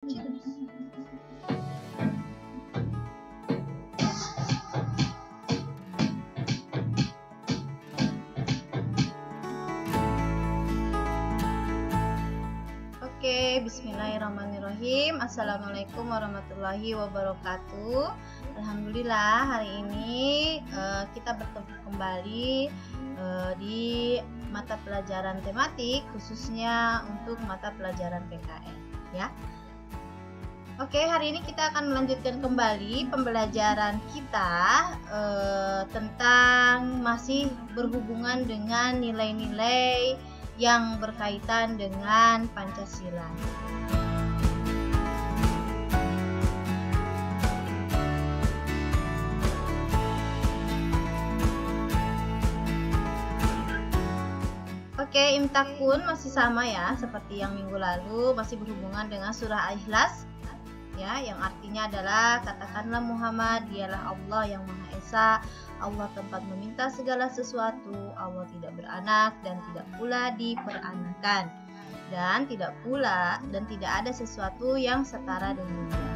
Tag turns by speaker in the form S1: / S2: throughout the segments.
S1: Oke, bismillahirrahmanirrahim. Assalamualaikum warahmatullahi wabarakatuh. Alhamdulillah hari ini kita bertemu kembali di mata pelajaran tematik, khususnya untuk mata pelajaran PKN ya. Oke, hari ini kita akan melanjutkan kembali pembelajaran kita tentang masih berhubungan dengan nilai-nilai yang berkaitan dengan Pancasila. Oke, imtakun masih sama ya, seperti yang minggu lalu, masih berhubungan dengan surah Al-Ikhlas ya, yang artinya adalah katakanlah Muhammad, dialah Allah yang Maha Esa, Allah tempat meminta segala sesuatu, Allah tidak beranak dan tidak pula diperanakan, dan tidak ada sesuatu yang setara dengan Dia.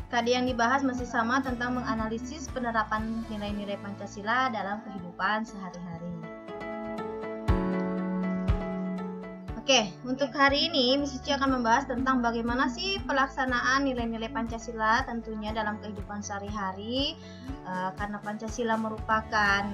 S1: Tadi yang dibahas masih sama tentang menganalisis penerapan nilai-nilai Pancasila dalam kehidupan sehari-hari. Oke, untuk hari ini Miss Cici akan membahas tentang bagaimana sih pelaksanaan nilai-nilai Pancasila tentunya dalam kehidupan sehari-hari. Karena Pancasila merupakan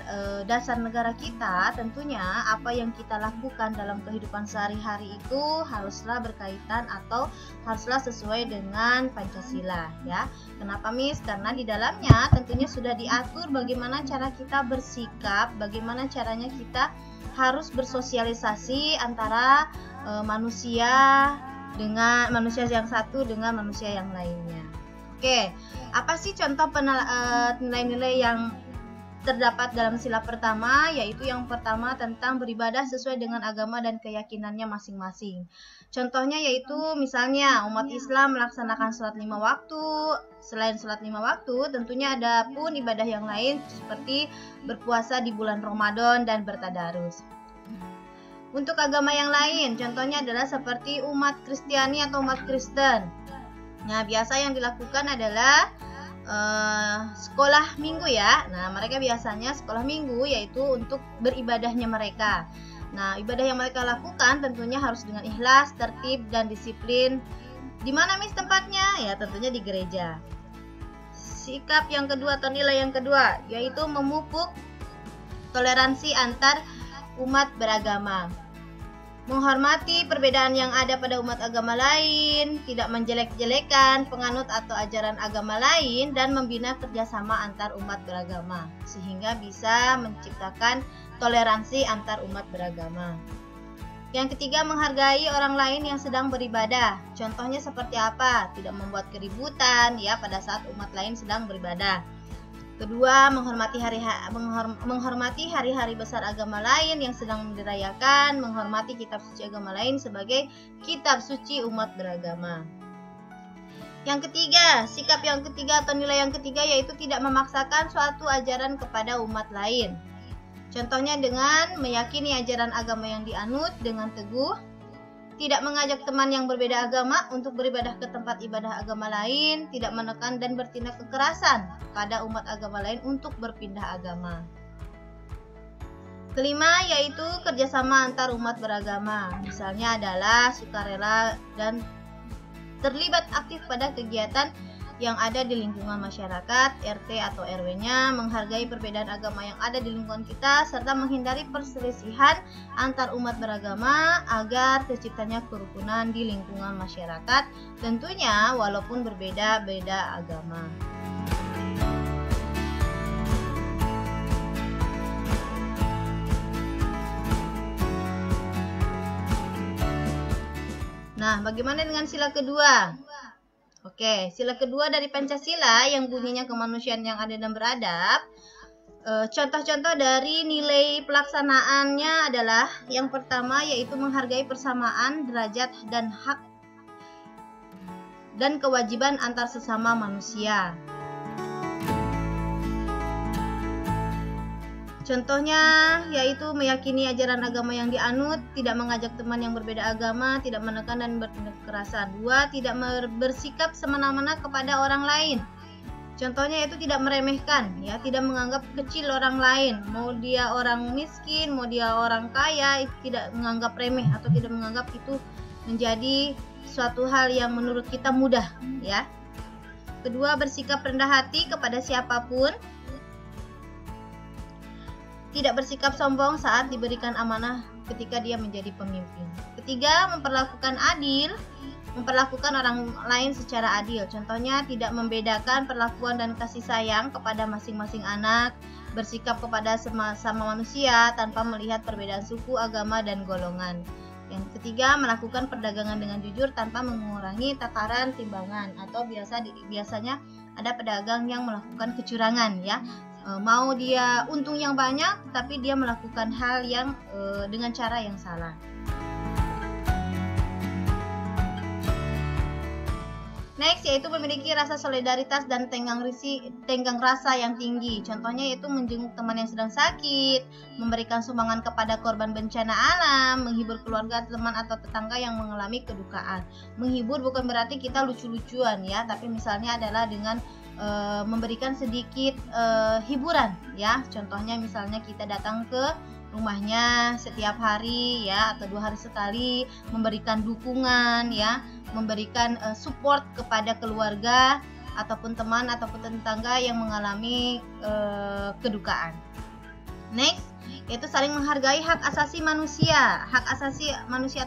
S1: dasar negara kita, tentunya apa yang kita lakukan dalam kehidupan sehari-hari itu haruslah berkaitan atau haruslah sesuai dengan Pancasila ya. Kenapa Miss? Karena di dalamnya tentunya sudah diatur bagaimana cara kita bersikap, bagaimana caranya kita harus bersosialisasi antara manusia yang satu dengan manusia yang lainnya. Oke, apa sih contoh nilai-nilai yang terdapat dalam sila pertama? Yaitu yang pertama tentang beribadah sesuai dengan agama dan keyakinannya masing-masing. Contohnya yaitu misalnya umat Islam melaksanakan sholat 5 waktu. Selain sholat 5 waktu, tentunya ada pun ibadah yang lain seperti berpuasa di bulan Ramadan dan bertadarus. Untuk agama yang lain, contohnya adalah seperti umat Kristiani atau umat Kristen. Nah, biasa yang dilakukan adalah sekolah minggu ya. Nah, mereka biasanya sekolah minggu yaitu untuk beribadahnya mereka. Nah, ibadah yang mereka lakukan tentunya harus dengan ikhlas, tertib, dan disiplin. Di mana Miss tempatnya? Ya, tentunya di gereja. Sikap yang kedua atau nilai yang kedua yaitu memupuk toleransi antar umat beragama. Menghormati perbedaan yang ada pada umat agama lain, tidak menjelek-jelekan penganut atau ajaran agama lain, dan membina kerjasama antar umat beragama sehingga bisa menciptakan toleransi antar umat beragama. Yang ketiga, menghargai orang lain yang sedang beribadah. Contohnya seperti apa? Tidak membuat keributan ya pada saat umat lain sedang beribadah. Kedua, menghormati hari-hari besar agama lain yang sedang dirayakan, menghormati kitab suci agama lain sebagai kitab suci umat beragama. Yang ketiga, sikap yang ketiga atau nilai yang ketiga yaitu tidak memaksakan suatu ajaran kepada umat lain. Contohnya dengan meyakini ajaran agama yang dianut dengan teguh, tidak mengajak teman yang berbeda agama untuk beribadah ke tempat ibadah agama lain, tidak menekan dan bertindak kekerasan pada umat agama lain untuk berpindah agama. Kelima, yaitu kerjasama antar umat beragama. Misalnya adalah sukarela dan terlibat aktif pada kegiatan yang ada di lingkungan masyarakat, RT atau RW-nya, menghargai perbedaan agama yang ada di lingkungan kita, serta menghindari perselisihan antar umat beragama agar terciptanya kerukunan di lingkungan masyarakat, tentunya walaupun berbeda-beda agama. Nah, bagaimana dengan sila kedua? Oke, sila kedua dari Pancasila yang bunyinya kemanusiaan yang adil dan beradab. Contoh-contoh dari nilai pelaksanaannya adalah yang pertama yaitu menghargai persamaan derajat dan hak dan kewajiban antar sesama manusia. Contohnya yaitu meyakini ajaran agama yang dianut, tidak mengajak teman yang berbeda agama, tidak menekan dan bertindak kekerasan. 2. Tidak bersikap semena-mena kepada orang lain. Contohnya itu tidak meremehkan, ya, tidak menganggap kecil orang lain, mau dia orang miskin, mau dia orang kaya, tidak menganggap remeh atau tidak menganggap itu menjadi suatu hal yang menurut kita mudah, ya. Kedua, bersikap rendah hati kepada siapapun. Tidak bersikap sombong saat diberikan amanah ketika dia menjadi pemimpin. Ketiga, memperlakukan orang lain secara adil. Contohnya tidak membedakan perlakuan dan kasih sayang kepada masing-masing anak, bersikap kepada sama manusia tanpa melihat perbedaan suku, agama, dan golongan. Yang ketiga, melakukan perdagangan dengan jujur tanpa mengurangi takaran timbangan, atau biasanya ada pedagang yang melakukan kecurangan, ya. Mau dia untung yang banyak tapi dia melakukan hal yang dengan cara yang salah. Next, yaitu memiliki rasa solidaritas dan tenggang rasa yang tinggi. Contohnya yaitu menjenguk teman yang sedang sakit, memberikan sumbangan kepada korban bencana alam, menghibur keluarga, teman atau tetangga yang mengalami kedukaan. Menghibur bukan berarti kita lucu-lucuan, ya, tapi misalnya adalah dengan memberikan sedikit hiburan, ya. Contohnya misalnya kita datang ke rumahnya setiap hari, ya, atau 2 hari sekali, memberikan dukungan, ya, memberikan support kepada keluarga ataupun teman ataupun tetangga yang mengalami kedukaan. Next, yaitu saling menghargai hak asasi manusia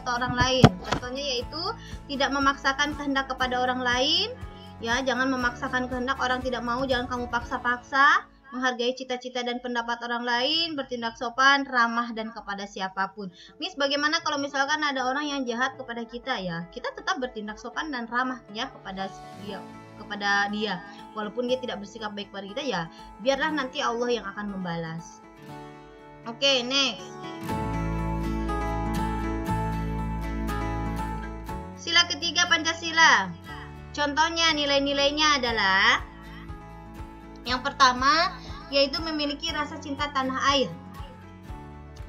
S1: atau orang lain. Contohnya yaitu tidak memaksakan kehendak kepada orang lain. Ya, jangan memaksakan kehendak, orang tidak mau, jangan kamu paksa-paksa. Menghargai cita-cita dan pendapat orang lain, bertindak sopan, ramah, dan kepada siapapun. Miss, bagaimana kalau misalkan ada orang yang jahat kepada kita, ya? Kita tetap bertindak sopan dan ramah, ya, kepada dia. Walaupun dia tidak bersikap baik pada kita, ya, biarlah nanti Allah yang akan membalas. Oke, next. Sila ketiga Pancasila. Contohnya nilai-nilainya adalah yang pertama yaitu memiliki rasa cinta tanah air,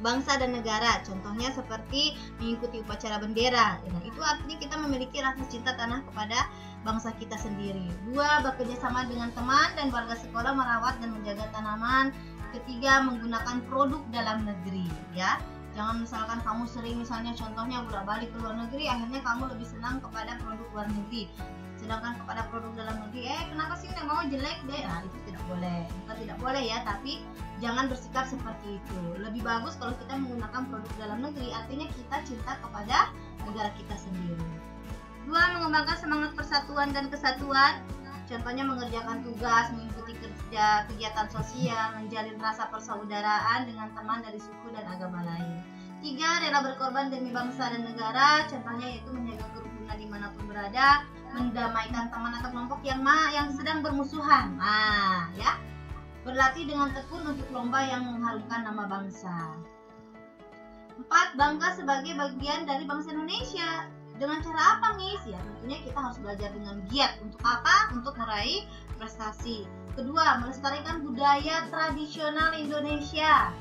S1: bangsa dan negara. Contohnya seperti mengikuti upacara bendera. Nah, itu artinya kita memiliki rasa cinta tanah kepada bangsa kita sendiri. 2, bekerja sama dengan teman dan warga sekolah merawat dan menjaga tanaman. Ketiga, menggunakan produk dalam negeri, ya. Jangan misalkan kamu sering misalnya contohnya bolak-balik ke luar negeri, akhirnya kamu lebih senang kepada produk luar negeri. Sedangkan kepada produk dalam negeri, kenapa sih nggak mau, jelek deh. Nah, itu tidak boleh. Bukan tidak boleh, ya, tapi jangan bersikap seperti itu. Lebih bagus kalau kita menggunakan produk dalam negeri, artinya kita cinta kepada negara kita sendiri. 2, mengembangkan semangat persatuan dan kesatuan. Contohnya mengerjakan tugas, mengikuti kegiatan sosial, menjalin rasa persaudaraan dengan teman dari suku dan agama lain. 3, rela berkorban demi bangsa dan negara. Contohnya yaitu menjaga kerukunan dimanapun berada, mendamaikan teman atau kelompok yang sedang bermusuhan. Nah, ya, berlatih dengan tekun untuk lomba yang mengharumkan nama bangsa. 4, bangga sebagai bagian dari bangsa Indonesia. Dengan cara apa, Miss? Ya, tentunya kita harus belajar dengan giat. Untuk apa? Untuk meraih prestasi. Kedua, melestarikan budaya tradisional Indonesia.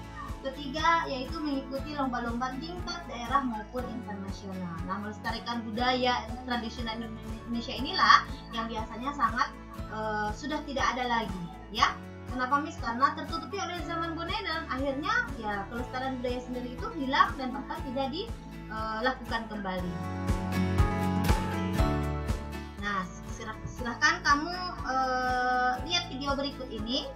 S1: Ketiga, yaitu mengikuti lomba-lomba tingkat daerah maupun internasional. Nah, melestarikan budaya tradisional Indonesia inilah yang biasanya sangat sudah tidak ada lagi, ya. Kenapa, Miss? Karena tertutupi oleh zaman modern. Akhirnya, ya, kelestarian budaya sendiri itu hilang dan bahkan tidak dilakukan kembali. Nah, silahkan kamu lihat video berikut ini.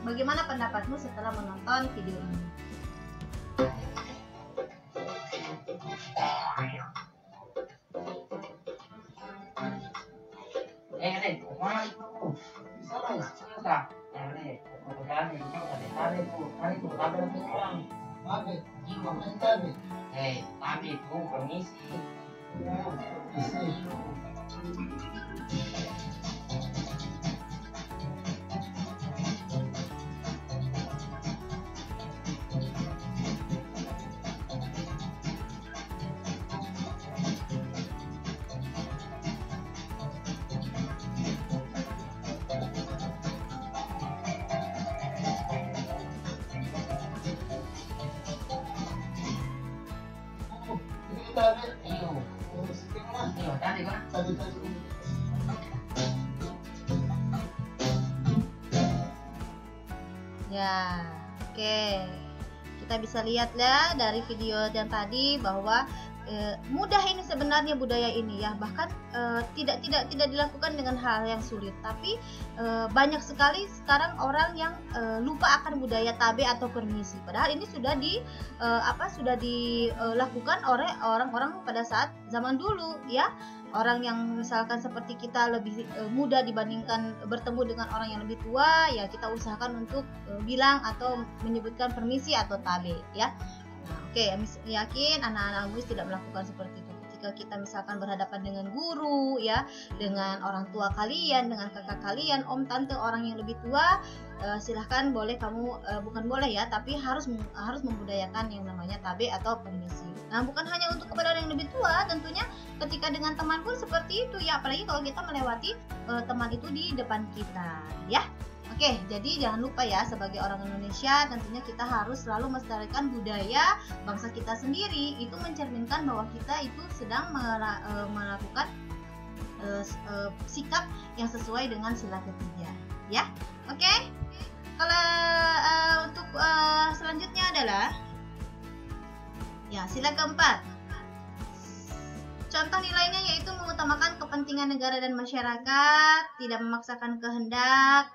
S1: Bagaimana pendapatmu setelah menonton video ini?
S2: Tapi Bu, permisi.
S1: Ya, oke. Kita bisa lihat ya dari video yang tadi bahwa mudah ini sebenarnya budaya ini ya, bahkan tidak dilakukan dengan hal yang sulit, tapi banyak sekali sekarang orang yang lupa akan budaya tabe atau permisi, padahal ini sudah dilakukan oleh orang-orang pada saat zaman dulu ya. Orang yang misalkan seperti kita lebih muda dibandingkan bertemu dengan orang yang lebih tua, ya kita usahakan untuk bilang atau menyebutkan permisi atau tabe ya. Oke, yakin anak-anak MUIS tidak melakukan seperti itu. Jika kita misalkan berhadapan dengan guru ya, dengan orang tua kalian, dengan kakak kalian, om, tante, orang yang lebih tua, silahkan boleh kamu bukan boleh ya, tapi harus membudayakan yang namanya tabe atau permisi. Nah, bukan hanya untuk kepada orang yang lebih tua, tentunya ketika dengan teman pun seperti itu ya, apalagi kalau kita melewati teman itu di depan kita ya. Oke, jadi jangan lupa ya, sebagai orang Indonesia tentunya kita harus selalu melestarikan budaya bangsa kita sendiri. Itu mencerminkan bahwa kita itu sedang melakukan sikap yang sesuai dengan sila ketiga ya. Oke, kalau untuk selanjutnya adalah ya sila keempat. Contoh nilainya yaitu mengutamakan kepentingan negara dan masyarakat, tidak memaksakan kehendak.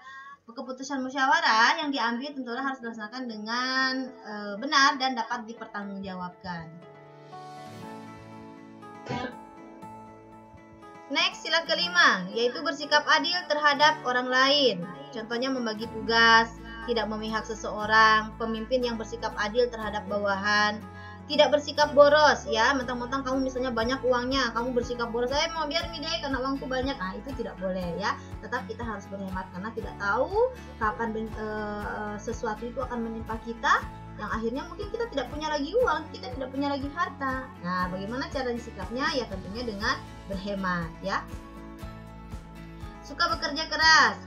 S1: Keputusan musyawarah yang diambil tentunya harus dilaksanakan dengan benar dan dapat dipertanggungjawabkan. Next, sila kelima, yaitu bersikap adil terhadap orang lain. Contohnya membagi tugas, tidak memihak seseorang, pemimpin yang bersikap adil terhadap bawahan. Tidak bersikap boros ya, mentang-mentang kamu misalnya banyak uangnya, kamu bersikap boros, saya mau biar midai karena uangku banyak. Nah, itu tidak boleh ya. Tetap kita harus berhemat karena tidak tahu kapan sesuatu itu akan menimpa kita, yang akhirnya mungkin kita tidak punya lagi uang, kita tidak punya lagi harta. Nah, bagaimana cara sikapnya? Ya tentunya dengan berhemat ya. Suka bekerja keras,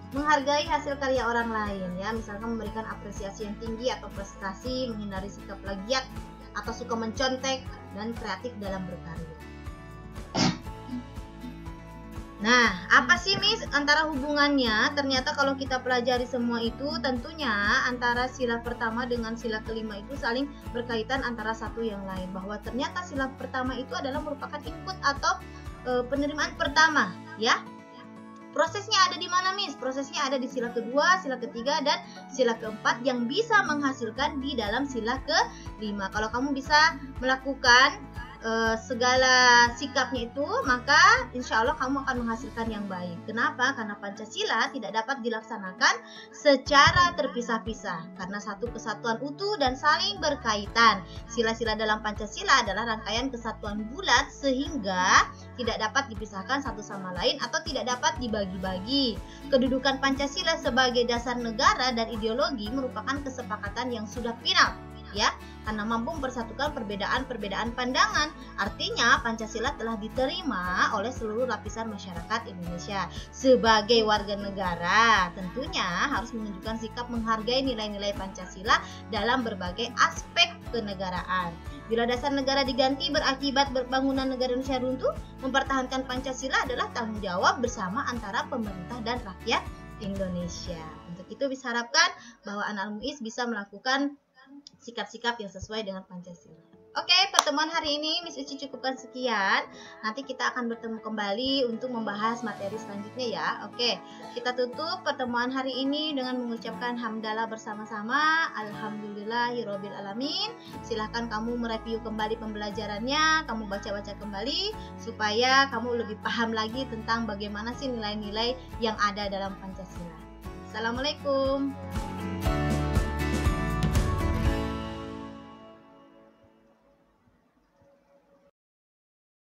S1: menghargai hasil karya orang lain ya, misalkan memberikan apresiasi yang tinggi atau prestasi, menghindari sikap plagiat atau suka mencontek, dan kreatif dalam berkarya. Nah, apa sih Miss antara hubungannya? Ternyata kalau kita pelajari semua itu, tentunya antara sila pertama dengan sila kelima itu saling berkaitan antara satu yang lain, bahwa ternyata sila pertama itu adalah merupakan input atau penerimaan pertama ya. Prosesnya ada di mana, Miss? Prosesnya ada di sila kedua, sila ketiga, dan sila keempat yang bisa menghasilkan di dalam sila kelima. Kalau kamu bisa melakukan segala sikapnya itu, maka insya Allah kamu akan menghasilkan yang baik. Kenapa? Karena Pancasila tidak dapat dilaksanakan secara terpisah-pisah, karena satu kesatuan utuh dan saling berkaitan. Sila-sila dalam Pancasila adalah rangkaian kesatuan bulat sehingga tidak dapat dipisahkan satu sama lain atau tidak dapat dibagi-bagi. Kedudukan Pancasila sebagai dasar negara dan ideologi merupakan kesepakatan yang sudah final ya, karena mampu mempersatukan perbedaan-perbedaan pandangan. Artinya Pancasila telah diterima oleh seluruh lapisan masyarakat Indonesia. Sebagai warga negara tentunya harus menunjukkan sikap menghargai nilai-nilai Pancasila dalam berbagai aspek kenegaraan. Bila dasar negara diganti berakibat bangunan negara Indonesia runtuh, mempertahankan Pancasila adalah tanggung jawab bersama antara pemerintah dan rakyat Indonesia. Untuk itu bisa harapkan bahwa anak MUIS bisa melakukan sikap-sikap yang sesuai dengan Pancasila. Oke, pertemuan hari ini Miss Uci cukupkan sekian. Nanti kita akan bertemu kembali untuk membahas materi selanjutnya ya. Oke, kita tutup pertemuan hari ini dengan mengucapkan hamdalah bersama-sama. Alhamdulillahirabbil alamin. Silahkan kamu mereview kembali pembelajarannya, kamu baca-baca kembali supaya kamu lebih paham lagi tentang bagaimana sih nilai-nilai yang ada dalam Pancasila. Assalamualaikum.